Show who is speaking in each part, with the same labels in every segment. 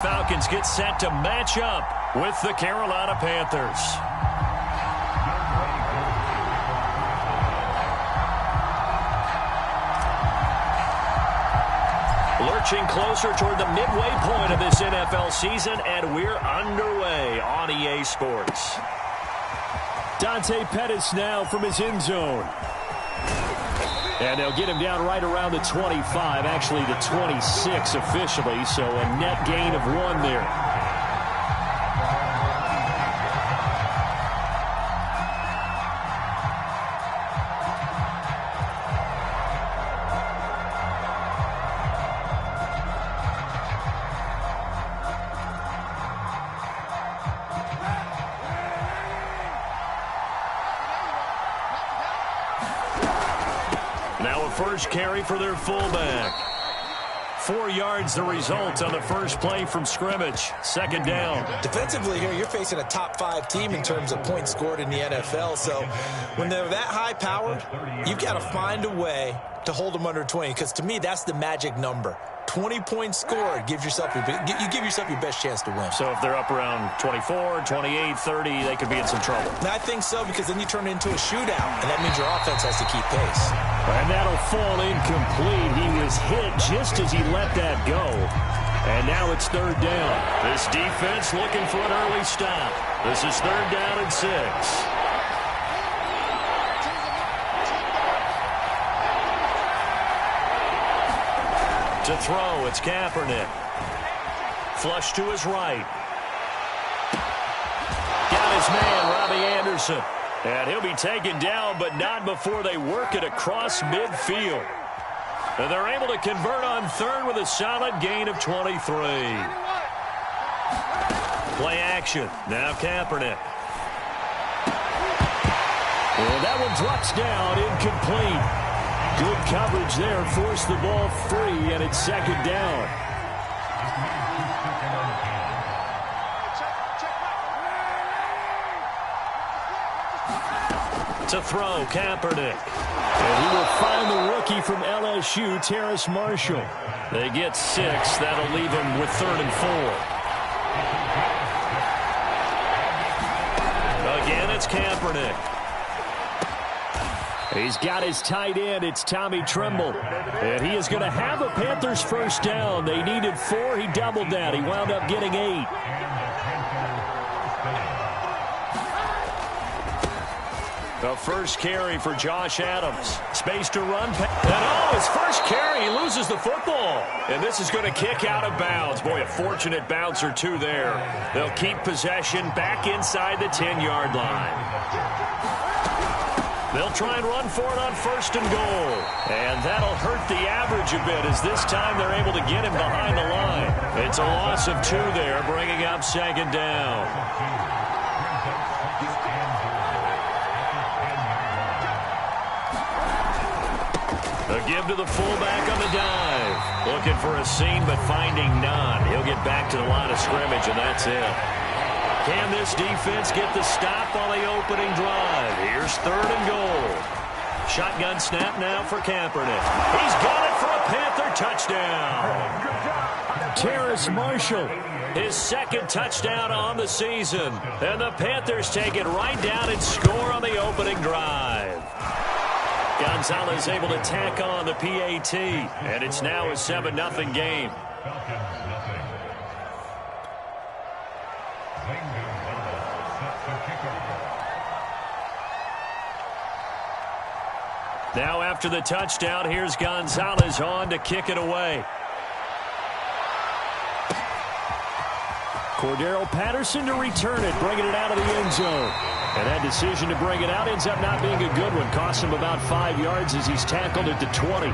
Speaker 1: Falcons get set to match up with the Carolina Panthers. Lurching closer toward the midway point of this NFL season, and we're underway on EA Sports. Dante Pettis now from his end zone. And they'll get him down right around the 25, actually the 26 officially, so a net gain of 1 there. First carry for their fullback. 4 yards the result on the first play from scrimmage. Second down.
Speaker 2: Defensively here, you're facing a top 5 team in terms of points scored in the NFL. So when they're that high powered, you've got to find a way to hold them under 20. Because to me, that's the magic number. 20 points scored gives yourself you give yourself your best chance to win.
Speaker 1: So if they're up around 24, 28, 30, they could be in some trouble.
Speaker 2: And I think so, because then you turn it into a shootout, and that means your offense has to keep pace.
Speaker 1: And that'll fall incomplete. He was hit just as he let that go. And now it's third down. This defense looking for an early stop. This is third down and 6. To throw, it's Kaepernick. Flush to his right. Got his man, Robbie Anderson. And he'll be taken down, but not before they work it across midfield. And they're able to convert on third with a solid gain of 23. Play action. Now Kaepernick. And that one drops down, incomplete. Good coverage there, forced the ball free, and it's second down. To throw, Kaepernick. And he will find the rookie from LSU, Terrace Marshall. They get 6. That'll leave him with 3rd and 4. Again, it's Kaepernick. He's got his tight end. It's Tommy Tremble. And he is going to have a Panthers first down. They needed 4. He doubled that. He wound up getting 8. The first carry for Josh Adams. Space to run. And his first carry, he loses the football. And this is going to kick out of bounds. Boy, a fortunate bounce or 2 there. They'll keep possession back inside the 10-yard line. They'll try and run for it on 1st and goal. And that'll hurt the average a bit, as this time they're able to get him behind the line. It's a loss of 2 there, bringing up second down. A give to the fullback on the dive. Looking for a seam, but finding none. He'll get back to the line of scrimmage, and that's it. Can this defense get the stop on the opening drive? Here's 3rd and goal. Shotgun snap now for Kaepernick. He's got it for a Panther touchdown. Terrace Marshall, his 2nd touchdown on the season. And the Panthers take it right down and score on the opening drive. Gonzalez able to tack on the PAT. And it's now a 7-0 game. Now after the touchdown, here's Gonzalez on to kick it away. Cordero Patterson to return it, bringing it out of the end zone. And that decision to bring it out ends up not being a good one. Costs him about 5 yards as he's tackled at the 20.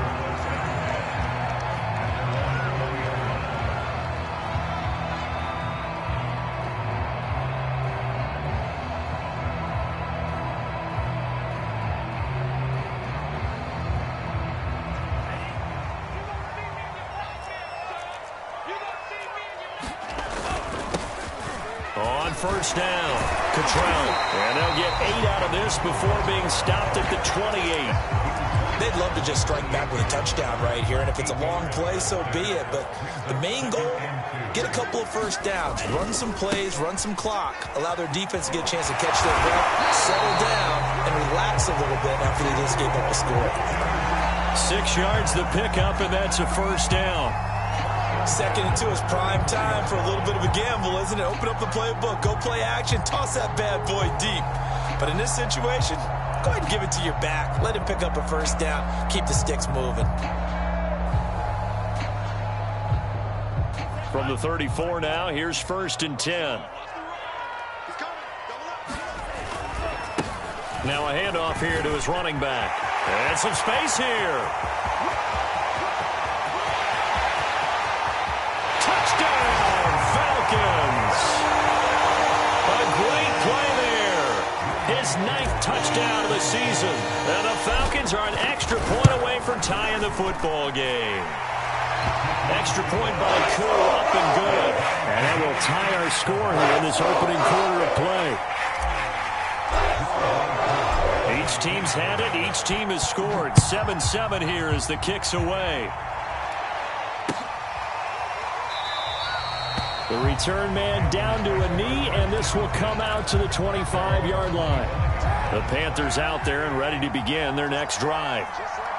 Speaker 1: On first down, Cottrell. And they'll get 8 out of this before being stopped at the 28.
Speaker 2: They'd love to just strike back with a touchdown right here, and if it's a long play, so be it. But the main goal, get a couple of first downs, run some plays, run some clock, allow their defense to get a chance to catch their breath, settle down, and relax a little bit after they just gave up a score.
Speaker 1: 6 yards the pickup, and that's a first down.
Speaker 2: 2nd and 2 is prime time for a little bit of a gamble, isn't it? Open up the playbook, go play action, toss that bad boy deep. But in this situation, go ahead and give it to your back. Let him pick up a first down. Keep the sticks moving.
Speaker 1: From the 34 now, here's 1st and 10. Now a handoff here to his running back. And some space here. Touchdown, Falcons. A great play there. His 9th touchdown of the season. And the Falcons are an extra point away from tying the football game. Extra point by Koo, up and good. And that will tie our score here in this opening quarter of play. Each team's had it. Each team has scored. 7-7 here as the kick's away. The return man down to a knee, and this will come out to the 25-yard line. The Panthers out there and ready to begin their next drive.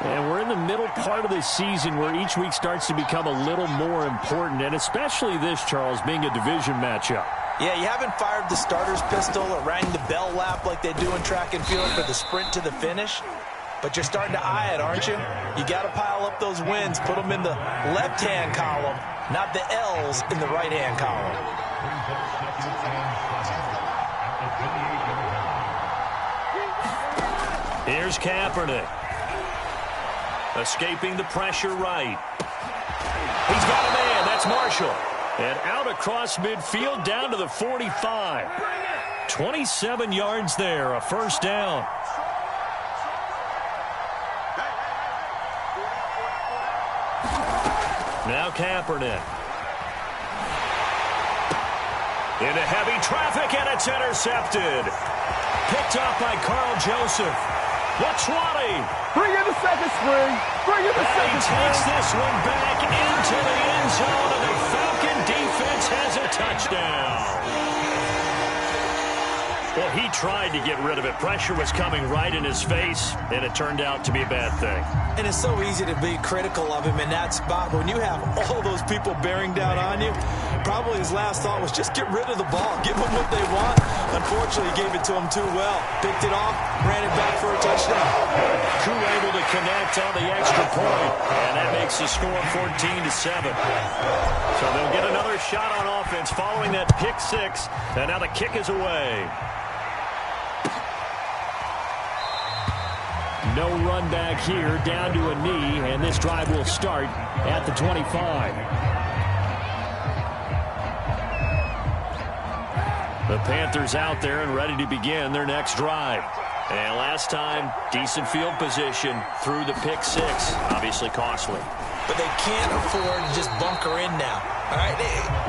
Speaker 1: And we're in the middle part of the season where each week starts to become a little more important, and especially this, Charles, being a division matchup.
Speaker 2: Yeah, you haven't fired the starter's pistol or rang the bell lap like they do in track and field for the sprint to the finish. But you're starting to eye it, aren't you? You got to pile up those wins, put them in the left-hand column, not the L's in the right-hand column.
Speaker 1: Here's Kaepernick. Escaping the pressure right. He's got a man. That's Marshall. And out across midfield down to the 45. 27 yards there, a first down. Now Kaepernick. Into heavy traffic, and it's intercepted. Picked up by Carl Joseph. The 20.
Speaker 3: Bring in the second string. Bring in the second string.
Speaker 1: He takes this one back into the end zone, and the Falcon defense has a touchdown. Well, he tried to get rid of it. Pressure was coming right in his face, and it turned out to be a bad thing.
Speaker 2: And it's so easy to be critical of him in that spot. But when you have all those people bearing down on you, probably his last thought was just get rid of the ball. Give them what they want. Unfortunately, he gave it to them too well. Picked it off, ran it back for a touchdown.
Speaker 1: Koo able to connect on the extra point, and that makes the score 14-7. So they'll get another shot on offense following that pick six, and now the kick is away. No run back here, down to a knee, and this drive will start at the 25. The Panthers out there and ready to begin their next drive. And last time, decent field position through the pick six. Obviously costly.
Speaker 2: But they can't afford to just bunker in now. All right,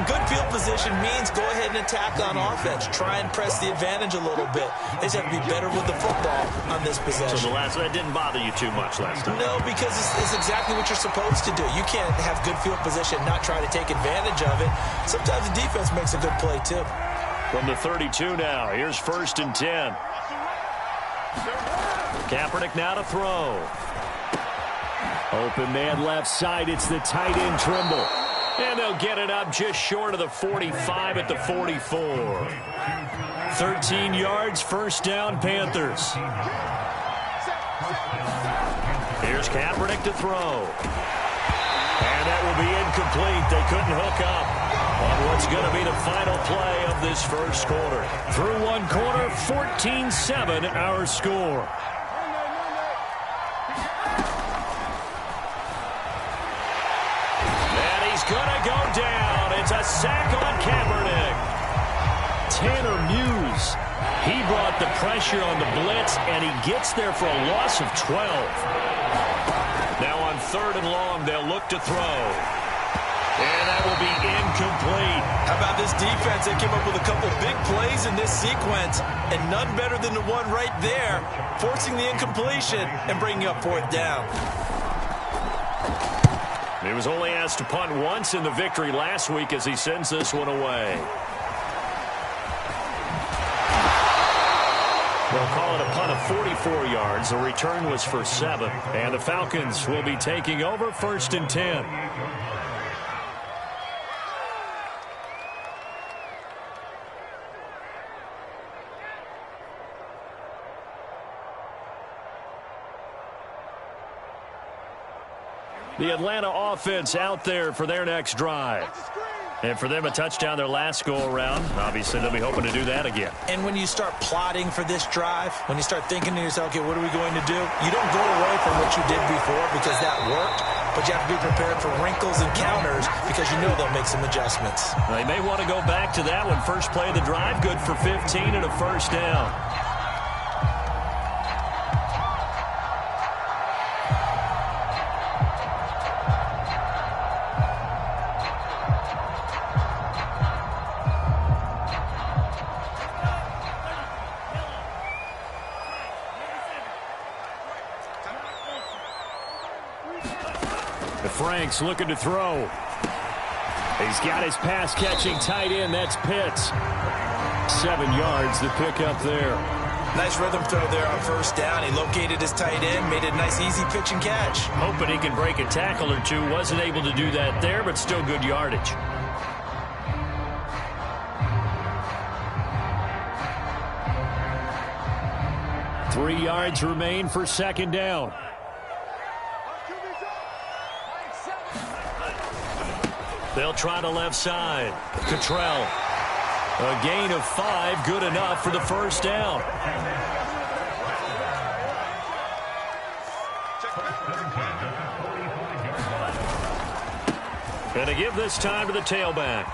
Speaker 2: good field position means go ahead and attack on offense. Try and press the advantage a little bit. They just have to be better with the football on this possession.
Speaker 1: So that didn't bother you too much last time?
Speaker 2: No, because it's exactly what you're supposed to do. You can't have good field position and not try to take advantage of it. Sometimes the defense makes a good play, too.
Speaker 1: From the 32 now, here's 1st and 10. Kaepernick now to throw. Open man left side, it's the tight end Trimble. And they'll get it up just short of the 45 at the 44. 13 yards, first down, Panthers. Here's Kaepernick to throw. And that will be incomplete. They couldn't hook up on what's going to be the final play of this first quarter. Through one quarter, 14-7 our score. Gonna go down. It's a sack on Kaepernick. Tanner Muse. He brought the pressure on the blitz, and he gets there for a loss of 12. Now on 3rd and long, they'll look to throw. And that will be incomplete.
Speaker 2: How about this defense, they came up with a couple big plays in this sequence, and none better than the one right there, forcing the incompletion and bringing up fourth down.
Speaker 1: He was only asked to punt once in the victory last week as he sends this one away. They'll call it a punt of 44 yards. The return was for 7. And the Falcons will be taking over 1st and 10. The Atlanta offense out there for their next drive. And for them, a touchdown their last go-around. Obviously, they'll be hoping to do that again.
Speaker 2: And when you start plotting for this drive, when you start thinking to yourself, okay, what are we going to do? You don't go away from what you did before because that worked, but you have to be prepared for wrinkles and counters because you know they'll make some adjustments.
Speaker 1: They may want to go back to that one. First play of the drive, good for 15 and a first down. Frank's looking to throw. He's got his pass-catching tight end. That's Pitts. 7 yards to pick up there.
Speaker 2: Nice rhythm throw there on first down. He located his tight end, made it a nice, easy pitch and catch.
Speaker 1: Hoping he can break a tackle or two. Wasn't able to do that there, but still good yardage. Three yards remain for second down. They'll try the left side. Cottrell. A gain of 5, good enough for the first down. And to give this time to the tailback.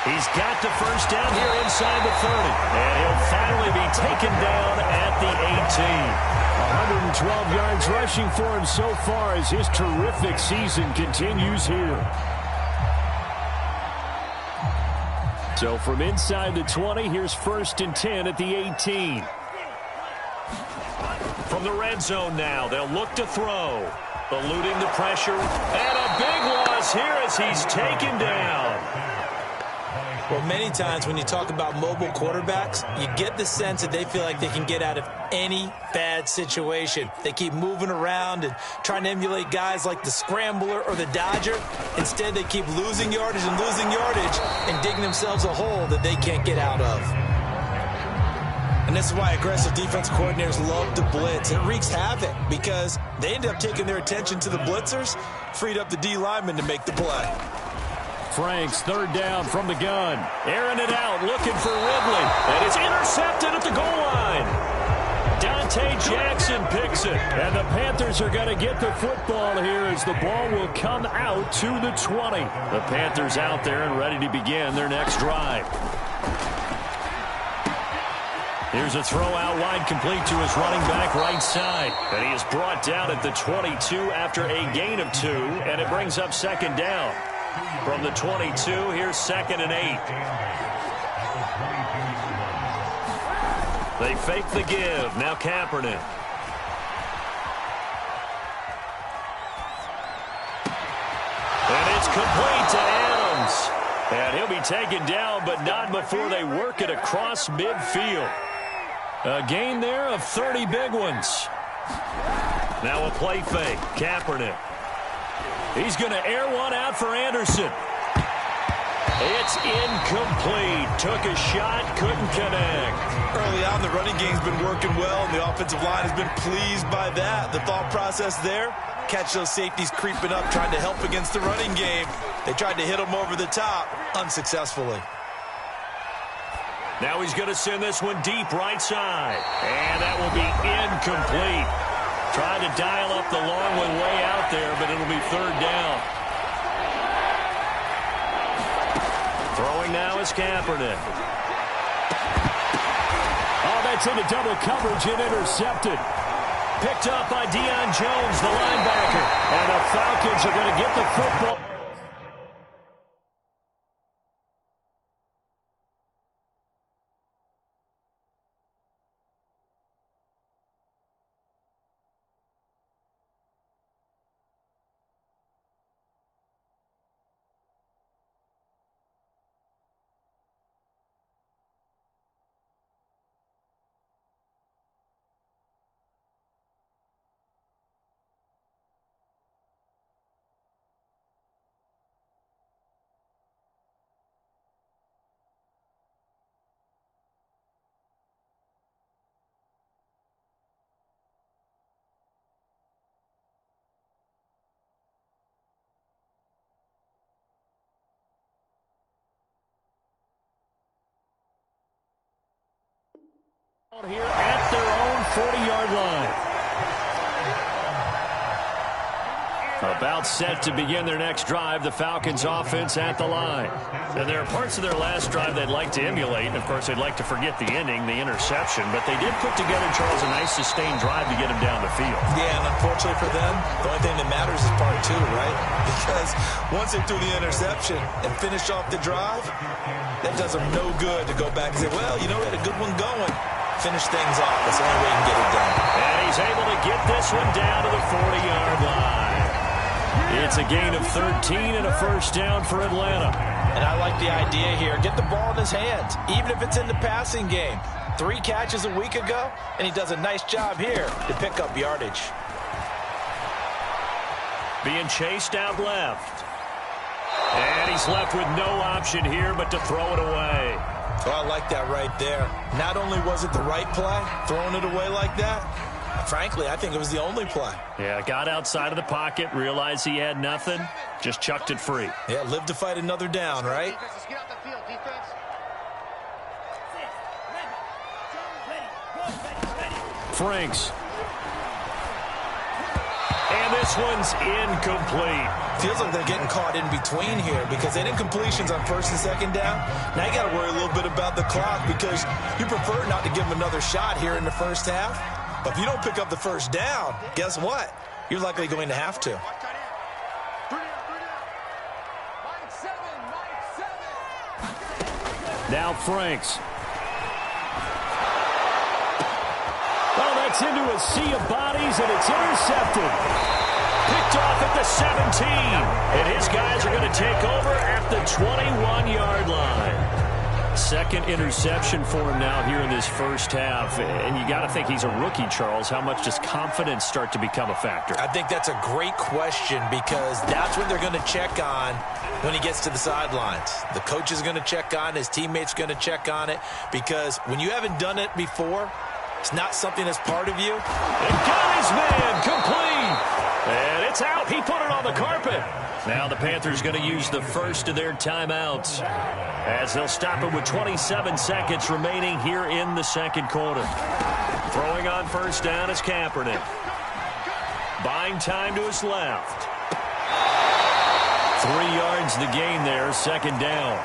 Speaker 1: He's got the first down here inside the 30. And he'll finally be taken down at the 18. 112 yards rushing for him so far as his terrific season continues here. So from inside the 20, here's 1st and 10 at the 18. From the red zone now, they'll look to throw. Eluding the pressure. And a big loss here as he's taken down.
Speaker 2: Well, many times when you talk about mobile quarterbacks, you get the sense that they feel like they can get out of any bad situation. They keep moving around and trying to emulate guys like the Scrambler or the Dodger. Instead, they keep losing yardage and digging themselves a hole that they can't get out of. And this is why aggressive defense coordinators love to blitz. It wreaks havoc because they end up taking their attention to the blitzers, freed up the D lineman to make the play.
Speaker 1: Franks, third down from the gun. Airing it out, looking for Ridley. And it's intercepted at the goal line. Dante Jackson picks it. And the Panthers are going to get the football here as the ball will come out to the 20. The Panthers out there and ready to begin their next drive. Here's a throw out wide, complete to his running back right side. And he is brought down at the 22 after a gain of 2. And it brings up second down. From the 22, here's 2nd and 8. They fake the give. Now Kaepernick. And it's complete to Adams. And he'll be taken down, but not before they work it across midfield. A gain there of 30 big ones. Now a play fake. Kaepernick. He's going to air one out for Anderson. It's incomplete. Took a shot, couldn't connect.
Speaker 2: Early on, the running game's been working well, and the offensive line has been pleased by that. The thought process there, catch those safeties creeping up, trying to help against the running game. They tried to hit them over the top, unsuccessfully.
Speaker 1: Now he's going to send this one deep right side. And that will be incomplete. Tried to dial up the long one way out there, but it'll be third down. Throwing now is Kaepernick. Oh, that's into double coverage and intercepted. Picked up by Deion Jones, the linebacker. And the Falcons are going to get the football. Here at their own 40-yard line. About set to begin their next drive, the Falcons offense at the line. And there are parts of their last drive they'd like to emulate. And, of course, they'd like to forget the ending, the interception. But they did put together, Charles, a nice sustained drive to get him down the field. Yeah, and unfortunately for them, the only thing that matters is part two, right? Because once they threw the interception and finished off the drive, that does them no good to go back and say, well, you know, we had a good one going. Finish things off. That's the only way you can get it done. And he's able to get this one down to the 40-yard line. It's a gain of 13 and a first down for Atlanta. And I like the idea here. Get the ball in his hands, even if it's in the passing game. 3 catches a week ago, and he does a nice job here to pick up yardage. Being chased out left. And he's left with no option here but to throw it away. Oh, I like that right there. Not only was it the right play, throwing it away like that, frankly, I think it was the only play. Yeah, got outside of the pocket, realized he had nothing, just chucked it free. Yeah, live to fight another down, right? Franks. And this one's incomplete. Feels like they're getting caught in between here because they didn't completions on first and second down. Now you got to worry a little bit about the clock because you prefer not to give them another shot here in the first half. But if you don't pick up the first down, guess what? You're likely going to have to. Now Franks. Oh, that's into a sea of bodies, and it's intercepted. Picked off at the 17. And his guys are going to take over at the 21-yard line. Second interception for him now here in this first half. And you got to think he's a rookie, Charles. How much does confidence start to become a factor? I think that's a great question because that's what they're going to check on when he gets to the sidelines. The coach is going to check on it. His teammates going to check on it because when you haven't done it before, it's not something that's part of you. And got his man complete. And it's out. He put it on the carpet. Now the Panthers going to use the first of their timeouts as they'll stop it with 27 seconds remaining here in the second quarter. Throwing on first down is Kaepernick. Buying time to his left. 3 yards the gain there, second down.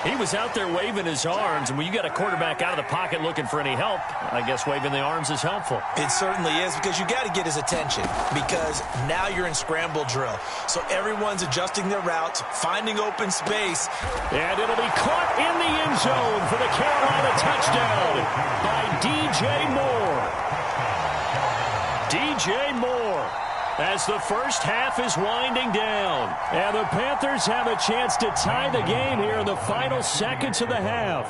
Speaker 1: He was out there waving his arms, and when you got a quarterback out of the pocket looking for any help, I guess waving the arms is helpful. It certainly is because you got to get his attention because now you're in scramble drill. So everyone's adjusting their routes, finding open space. And it'll be caught in the end zone for the Carolina touchdown by DJ Moore. DJ Moore. As the first half is winding down. And the Panthers have a chance to tie the game here in the final seconds of the half.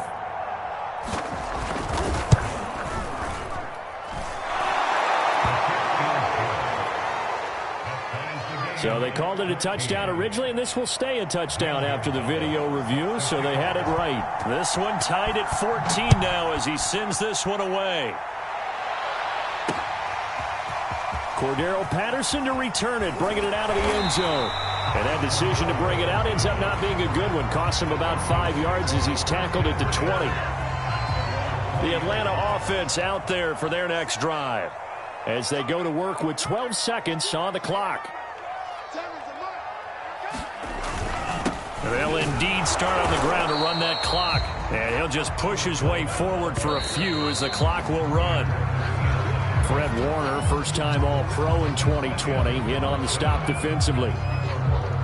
Speaker 1: So they called it a touchdown originally, and this will stay a touchdown after the video review, so they had it right. This one tied at 14 now as he sends this one away. Cordero Patterson to return it, bringing it out of the end zone. And that decision to bring it out ends up not being a good one. Costs him about 5 yards as he's tackled at the 20. The Atlanta offense out there for their next drive as they go to work with 12 seconds on the clock. They'll indeed start on the ground to run that clock. And he'll just push his way forward for a few as the clock will run. Fred Warner, first-time All-Pro in 2020, in on the stop defensively.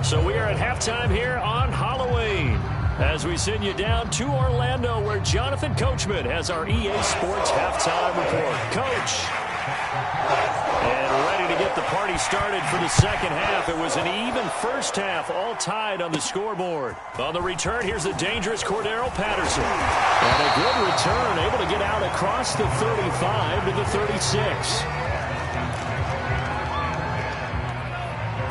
Speaker 1: So we are at halftime here on Halloween as we send you down to Orlando where Jonathan Coachman has our EA Sports halftime report. Coach. And ready to get the party started for the second half. It was an even first half, all tied on the scoreboard. On the return, here's the dangerous Cordero Patterson. And a good return, able to get out across the 35 to the 36.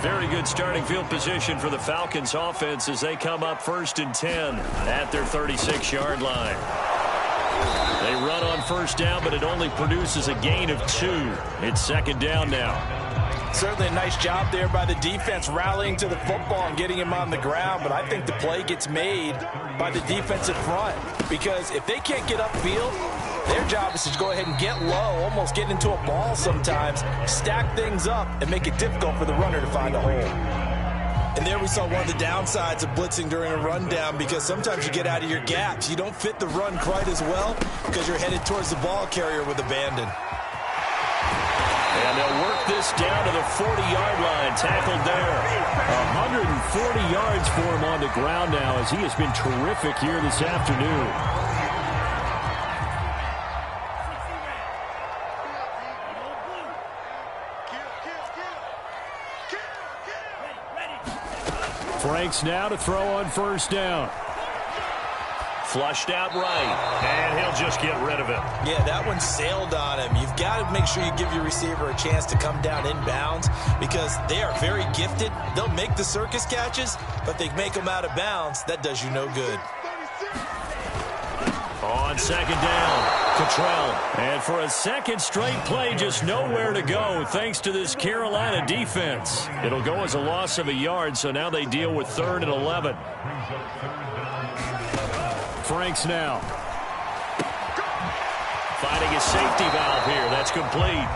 Speaker 1: Very good starting field position for the Falcons offense as they come up 1st and 10 at their 36-yard line. They run on first down, but it only produces a gain of 2. It's second down now. Certainly a nice job there by the defense rallying to the football and getting him on the ground, but I think the play gets made by the defensive front because if they can't get upfield,
Speaker 2: Their job is to go ahead and get low, almost get into a ball sometimes, stack things up, and make it difficult for the runner to find a hole. And there we saw one of the downsides of blitzing during a rundown, because sometimes you get out of your gaps. You don't fit the run quite as well because you're headed towards the ball carrier with abandon.
Speaker 1: And they'll work this down to the 40-yard line, tackled there. 140 yards for him on the ground now, as he has been terrific here this afternoon. Franks now to throw on first down. Flushed out right, and he'll just get rid of it.
Speaker 2: Yeah, that one sailed on him. You've got to make sure you give your receiver a chance to come down inbounds, because they are very gifted. They'll make the circus catches, but they make them out of bounds. That does you no good.
Speaker 1: On second down, Cottrell. And for a second straight play, just nowhere to go thanks to this Carolina defense. It'll go as a loss of a yard, so now they deal with 3rd and 11. Franks now. Finding his safety valve here. That's complete.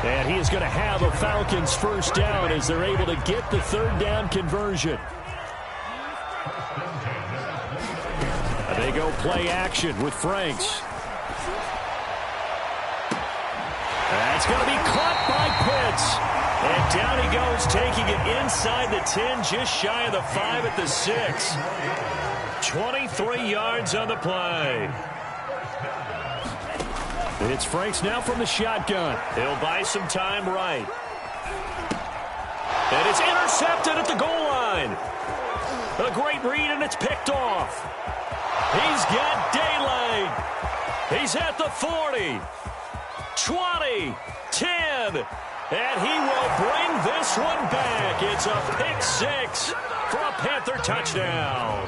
Speaker 1: And he is going to have a Falcons first down as they're able to get the 3rd down conversion. They go play action with Franks. That's going to be caught by Pitts. And down he goes, taking it inside the 10, just shy of the 5 at the 6. 23 yards on the play. It's Franks now from the shotgun. He'll buy some time right. And it's intercepted at the goal line. A great read, and it's picked off. He's got daylight. He's at the 40, 20, 10, and he will bring this one back. It's a pick 6 for a Panther touchdown.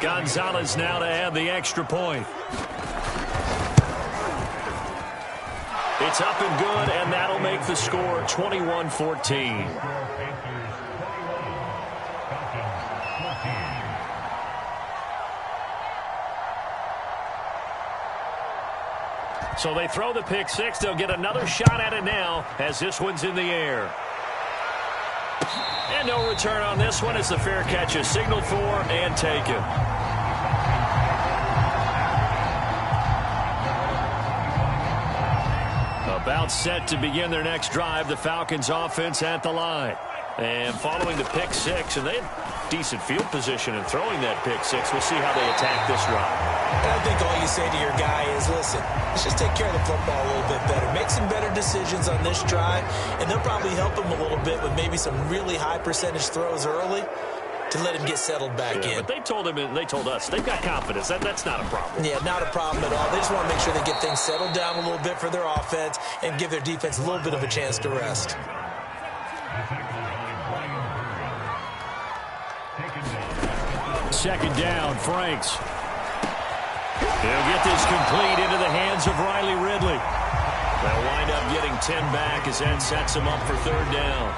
Speaker 1: Gonzalez now to add the extra point. It's up and good, and that'll make the score 21-14. So they throw the pick 6. They'll get another shot at it now as this one's in the air. And no return on this one as the fair catch is signaled for and taken. About set to begin their next drive, the Falcons offense at the line. And following the pick 6, and they had decent field position in throwing that pick 6. We'll see how they attack this drive.
Speaker 2: And I think all you say to your guy is, listen, let's just take care of the football a little bit better. Make some better decisions on this drive, and they'll probably help him a little bit with maybe some really high percentage throws early to let him get settled back in.
Speaker 1: But they told us they've got confidence. That's not a problem.
Speaker 2: Yeah, not a problem at all. They just want to make sure they get things settled down a little bit for their offense and give their defense a little bit of a chance to rest.
Speaker 1: Second down, Franks. He'll get this complete into the hands of Riley Ridley. They'll wind up getting 10 back as that sets him up for 3rd down.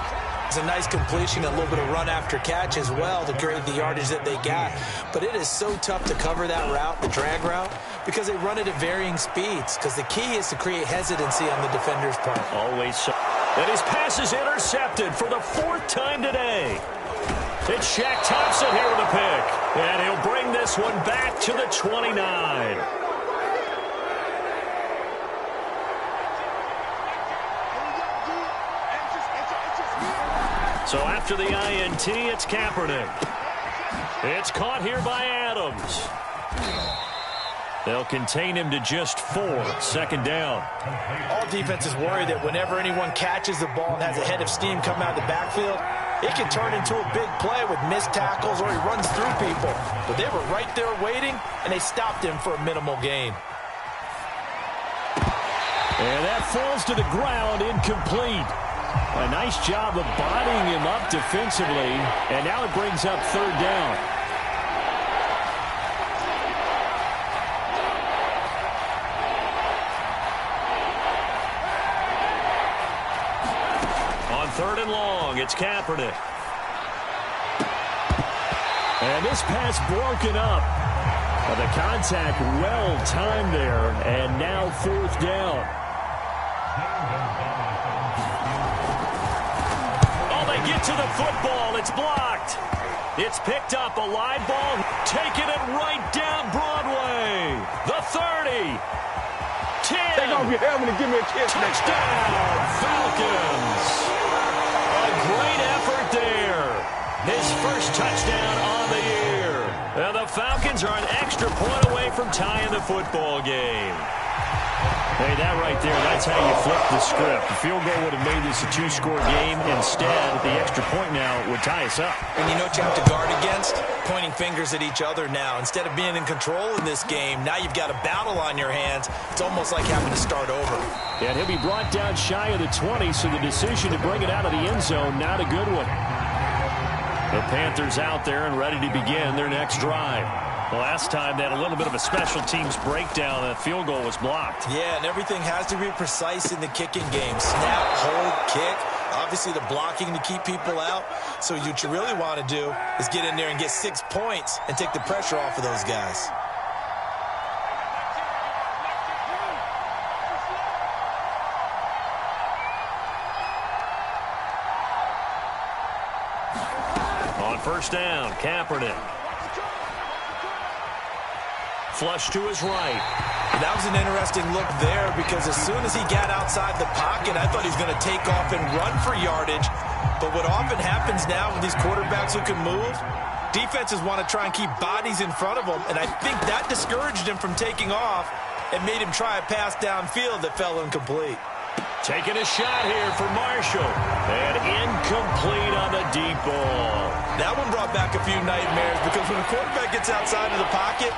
Speaker 2: It's a nice completion, a little bit of run after catch as well to create the yardage that they got. But it is so tough to cover that route, the drag route, because they run it at varying speeds. Because the key is to create hesitancy on the defender's part.
Speaker 1: Always so. And his pass is intercepted for the 4th time today. It's Shaq Thompson here with a pick. And he'll bring this one back to the 29. So after the INT, it's Kaepernick. It's caught here by Adams. They'll contain him to just 4. 2nd down.
Speaker 2: All defenses worry that whenever anyone catches the ball and has a head of steam come out of the backfield, it can turn into a big play with missed tackles or he runs through people. But they were right there waiting, and they stopped him for a minimal gain.
Speaker 1: And that falls to the ground, incomplete. A nice job of bodying him up defensively, and now it brings up 3rd down. On 3rd and long, it's Kaepernick. And this pass broken up. Well, the contact well timed there, and now 4th down. Oh, they get to the football. It's blocked. It's picked up, a live ball, taking it right down Broadway. The 30. 10.
Speaker 3: Take off your helmet and give me a kiss.
Speaker 1: Touchdown, Falcons. A great effort there. His first touchdown on the year. And the Falcons are an extra point away from tying the football game. Hey, that right there, that's how you flip the script. The field goal would have made this a 2-score game. Instead, the extra point now would tie us up.
Speaker 2: And you know what you have to guard against? Pointing fingers at each other now. Instead of being in control in this game, now you've got a battle on your hands. It's almost like having to start over.
Speaker 1: And he'll be brought down shy of the 20, so the decision to bring it out of the end zone, not a good one. The Panthers out there and ready to begin their next drive. Last time they had a little bit of a special teams breakdown. That field goal was blocked.
Speaker 2: Yeah, and everything has to be precise in the kicking game. Snap, hold, kick. Obviously, the blocking to keep people out. So what you really want to do is get in there and get 6 points and take the pressure off of those guys.
Speaker 1: On 1st down, Kaepernick. Flush to his right.
Speaker 2: That was an interesting look there because as soon as he got outside the pocket, I thought he was going to take off and run for yardage. But what often happens now with these quarterbacks who can move, defenses want to try and keep bodies in front of them, and I think that discouraged him from taking off and made him try a pass downfield that fell incomplete.
Speaker 1: Taking a shot here for Marshall. And incomplete on the deep ball.
Speaker 2: That one brought back a few nightmares because when a quarterback gets outside of the pocket,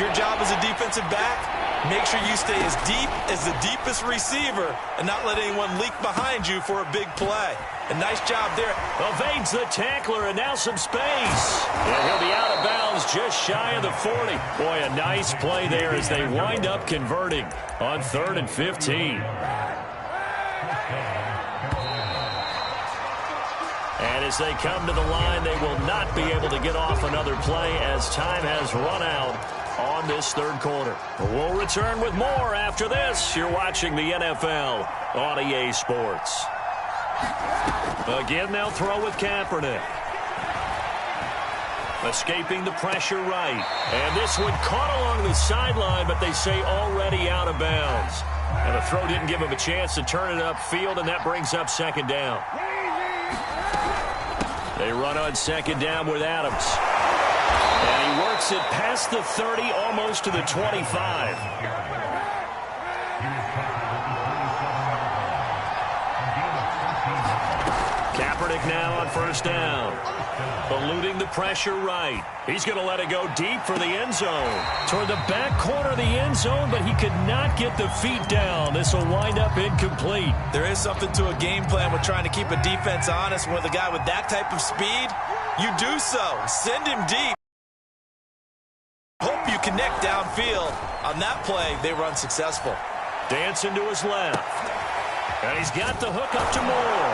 Speaker 2: your job as a defensive back, make sure you stay as deep as the deepest receiver and not let anyone leak behind you for a big play. A nice job there.
Speaker 1: Evades the tackler and now some space. And he'll be out of bounds just shy of the 40. Boy, a nice play there as they wind up converting on 3rd and 15. And as they come to the line, they will not be able to get off another play as time has run out on this 3rd quarter. We'll return with more after this. You're watching the NFL on EA Sports. Again, they'll throw with Kaepernick. Escaping the pressure right. And this one caught along the sideline, but they say already out of bounds. And the throw didn't give him a chance to turn it upfield, and that brings up 2nd down. They run on 2nd down with Adams. And he works it past the 30, almost to the 25. Kaepernick now on 1st down. Eluding the pressure right. He's going to let it go deep for the end zone. Toward the back corner of the end zone, but he could not get the feet down. This will wind up incomplete.
Speaker 2: There is something to a game plan with trying to keep a defense honest. With a guy with that type of speed, you do so. Send him deep. Hope you connect downfield. On that play, they were unsuccessful.
Speaker 1: Dancing to his left. And he's got the hook up to Moore.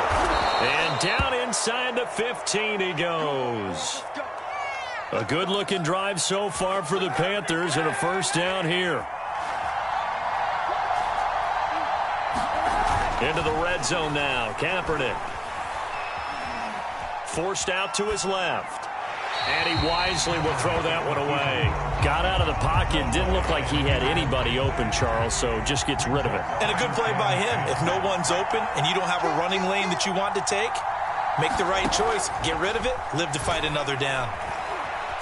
Speaker 1: And down inside the 15 he goes. A good-looking drive so far for the Panthers and a 1st down here. Into the red zone now. Kaepernick. Forced out to his left. And he wisely will throw that one away. Got out of the pocket. Didn't look like he had anybody open, Charles, so just gets rid of it.
Speaker 2: And a good play by him. If no one's open and you don't have a running lane that you want to take, make the right choice. Get rid of it. Live to fight another down.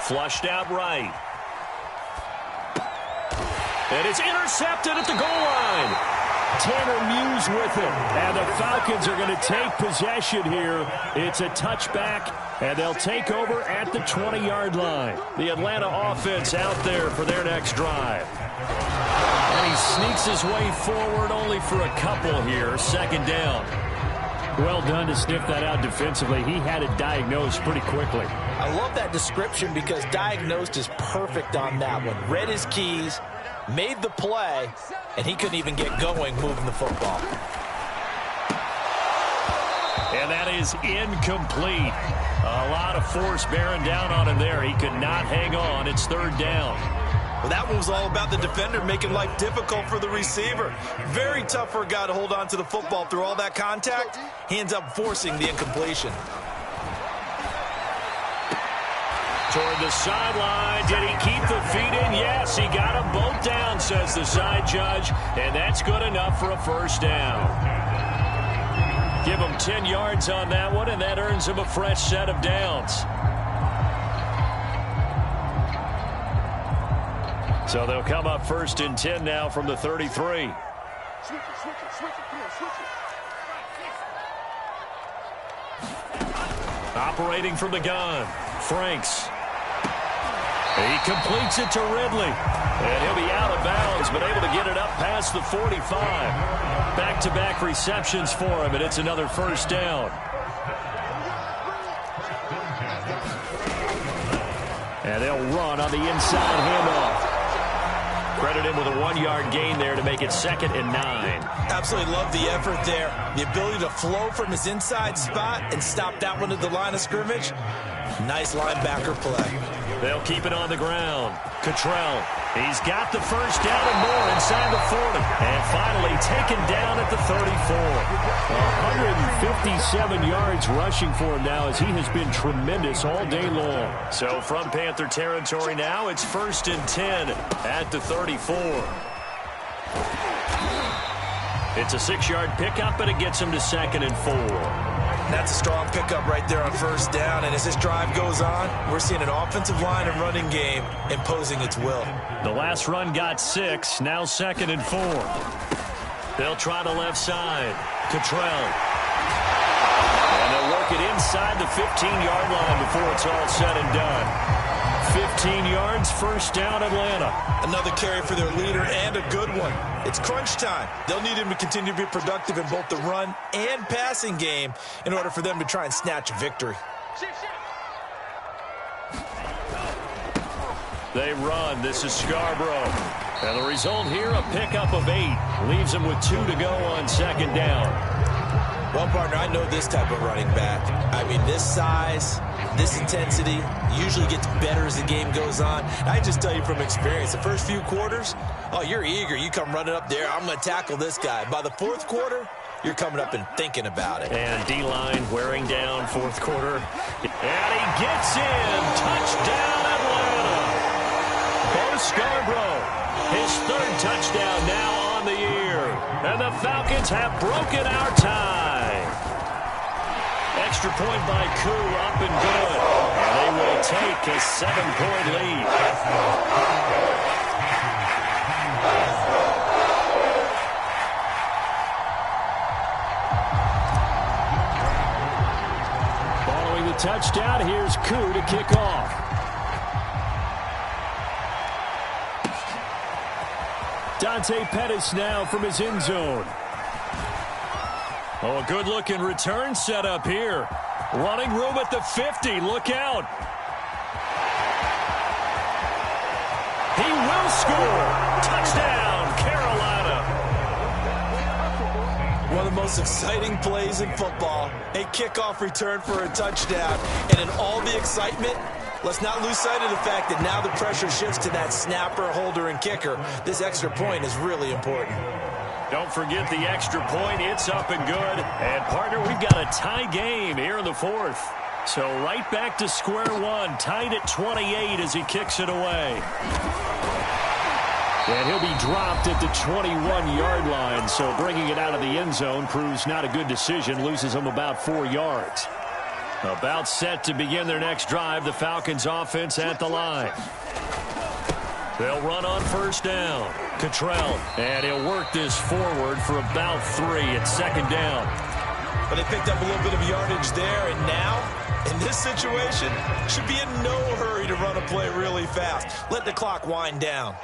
Speaker 1: Flushed out right. And it's intercepted at the goal line. Tanner Muse with it. And the Falcons are going to take possession here. It's a touchback, and they'll take over at the 20-yard line. The Atlanta offense out there for their next drive. And he sneaks his way forward only for a couple here. 2nd down. Well done to sniff that out defensively. He had it diagnosed pretty quickly.
Speaker 2: I love that description because diagnosed is perfect on that one. Read his keys, made the play, and he couldn't even get going moving the football.
Speaker 1: And that is incomplete. A lot of force bearing down on him there. He could not hang on. It's 3rd down.
Speaker 2: Well, that one was all about the defender making life difficult for the receiver. Very tough for a guy to hold on to the football through all that contact. He ends up forcing the incompletion.
Speaker 1: Toward the sideline. Did he keep the feet in? Yes, he got them both down, says the side judge. And that's good enough for a first down. Give him 10 yards on that one, and that earns him a fresh set of downs. So they'll come up first and 10 now from the 33. Operating from the gun, Franks. He completes it to Ridley. And he'll be out of bounds, but able to get it up past the 45. Back-to-back receptions for him, and it's another first down. And they'll run on the inside handoff. Credit him with a 1-yard gain there to make it 2nd and 9.
Speaker 2: Absolutely love the effort there. The ability to flow from his inside spot and stop that one at the line of scrimmage. Nice linebacker play.
Speaker 1: They'll keep it on the ground. Cottrell, he's got the first down and more inside the 40. And finally taken down at the 34. 157 yards rushing for him now as he has been tremendous all day long. So from Panther territory now, it's 1st and 10 at the 34. It's a 6-yard pickup, but it gets him to 2nd and 4.
Speaker 2: That's a strong pickup right there on first down. And as this drive goes on, we're seeing an offensive line and running game imposing its will.
Speaker 1: The last run got 6, now 2nd and 4. They'll try the left side. Cottrell. And they'll work it inside the 15-yard line before it's all said and done. 15 yards, first down, Atlanta.
Speaker 2: Another carry for their leader and a good one. It's crunch time. They'll need him to continue to be productive in both the run and passing game in order for them to try and snatch a victory.
Speaker 1: They run. This is Scarborough. And the result here, a pickup of 8. Leaves them with 2 to go on 2nd down.
Speaker 2: Well, partner, I know this type of running back. I mean, this size, this intensity usually gets better as the game goes on. I just tell you from experience, the first few quarters, oh, you're eager. You come running up there, I'm going to tackle this guy. By the 4th quarter, you're coming up and thinking about it.
Speaker 1: And D-line wearing down 4th quarter. And he gets in. Touchdown, Atlanta. Bo Scarborough, his 3rd touchdown now on the year. And the Falcons have broken our tie. Extra point by Koo, up and good. And they will take a 7-point lead. Following the touchdown, here's Koo to kick off. Dante Pettis now from his end zone. Oh, a good-looking return set up here. Running room at the 50. Look out. He will score. Touchdown, Carolina.
Speaker 2: One of the most exciting plays in football. A kickoff return for a touchdown. And in all the excitement, let's not lose sight of the fact that now the pressure shifts to that snapper, holder, and kicker. This extra point is really important.
Speaker 1: Don't forget the extra point. It's up and good. And, partner, we've got a tie game here in the 4th. So right back to square one. Tied at 28 as he kicks it away. And he'll be dropped at the 21-yard line. So bringing it out of the end zone proves not a good decision. Loses him about 4 yards. About set to begin their next drive. The Falcons offense at the line. They'll run on first down. Cottrell, and he'll work this forward for about 3 at 2nd down.
Speaker 2: But they picked up a little bit of yardage there, and now, in this situation, should be in no hurry to run a play really fast. Let the clock wind down.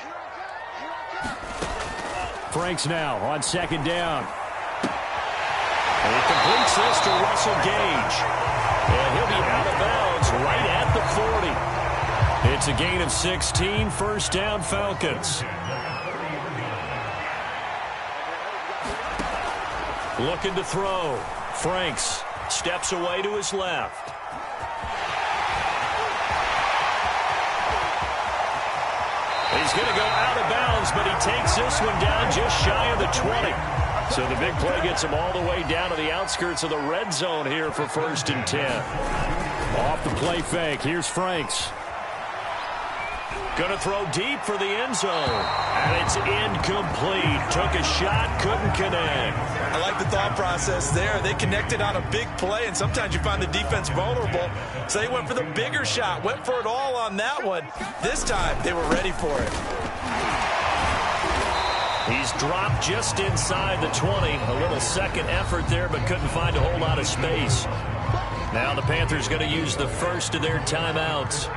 Speaker 1: Franks now on 2nd down. And he completes this to Russell Gage. And he'll be out of bounds right at the 40. It's a gain of 16, first down Falcons. Looking to throw. Franks steps away to his left. He's going to go out of bounds, but he takes this one down just shy of the 20. So the big play gets him all the way down to the outskirts of the red zone here for 1st and 10.
Speaker 4: Off the play fake. Here's Franks.
Speaker 1: Going to throw deep for the end zone. And it's incomplete. Took a shot, couldn't connect.
Speaker 2: I like the thought process there. They connected on a big play, and sometimes you find the defense vulnerable. So they went for the bigger shot, went for it all on that one. This time, they were ready for it.
Speaker 1: He's dropped just inside the 20. A little second effort there, but couldn't find a whole lot of space. Now the Panthers going to use the first of their timeouts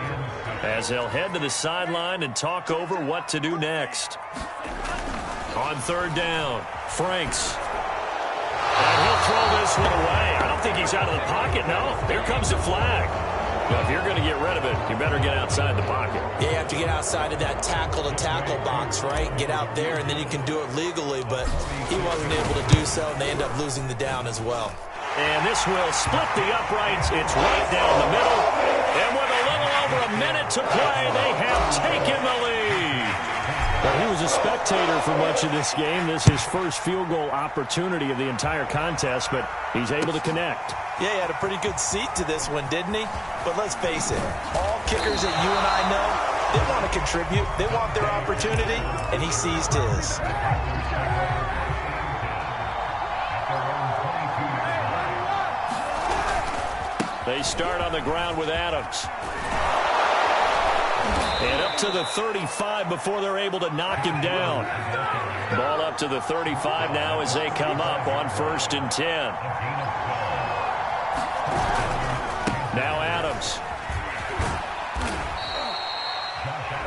Speaker 1: as they'll head to the sideline and talk over what to do next. On 3rd down, Franks. And he'll throw this one away. I don't think he's out of the pocket, no. Here comes the flag. Well, if you're going to get rid of it, you better get outside the pocket.
Speaker 2: Yeah, you have to get outside of that tackle-to-tackle box, right? Get out there, and then you can do it legally, but he wasn't able to do so, and they end up losing the down as well.
Speaker 1: And this will split the uprights. It's right down the middle. And with a little over a minute to play, they have taken the lead.
Speaker 4: Well, he was a spectator for much of this game. This is his first field goal opportunity of the entire contest, but he's able to connect.
Speaker 2: Yeah, he had a pretty good seat to this one, didn't he? But let's face it, all kickers that you and I know, they want to contribute. They want their opportunity, and he seized his.
Speaker 1: They start on the ground with Adams. And up to the 35 before they're able to knock him down. Ball up to the 35 now as they come up on 1st and 10. Now Adams.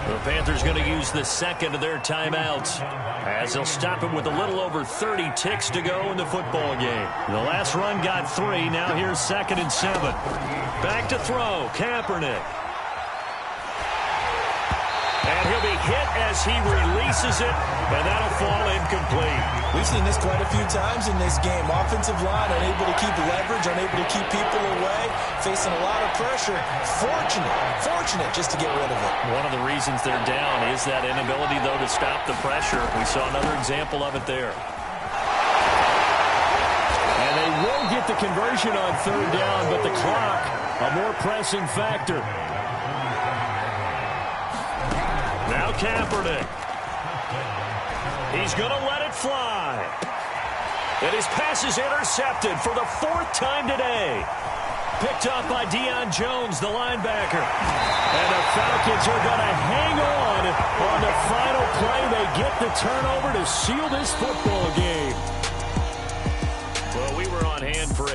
Speaker 1: The Panthers going to use the second of their timeouts as they'll stop him with a little over 30 ticks to go in the football game. The last run got 3. Now here's 2nd and 7. Back to throw. Kaepernick. And he'll be hit as he releases it, and that'll fall incomplete.
Speaker 2: We've seen this quite a few times in this game. Offensive line unable to keep leverage, unable to keep people away, facing a lot of pressure. Fortunate just to get rid of it.
Speaker 1: One of the reasons they're down is that inability, though, to stop the pressure. We saw another example of it there.
Speaker 4: And they will get the conversion on 3rd down, but the clock, a more pressing factor.
Speaker 1: Now Kaepernick. He's going to let it fly. And his pass is intercepted for the 4th time today. Picked up by Deion Jones, the linebacker. And the Falcons are going to hang on the final play. They get the turnover to seal this football game. Well, we were on hand for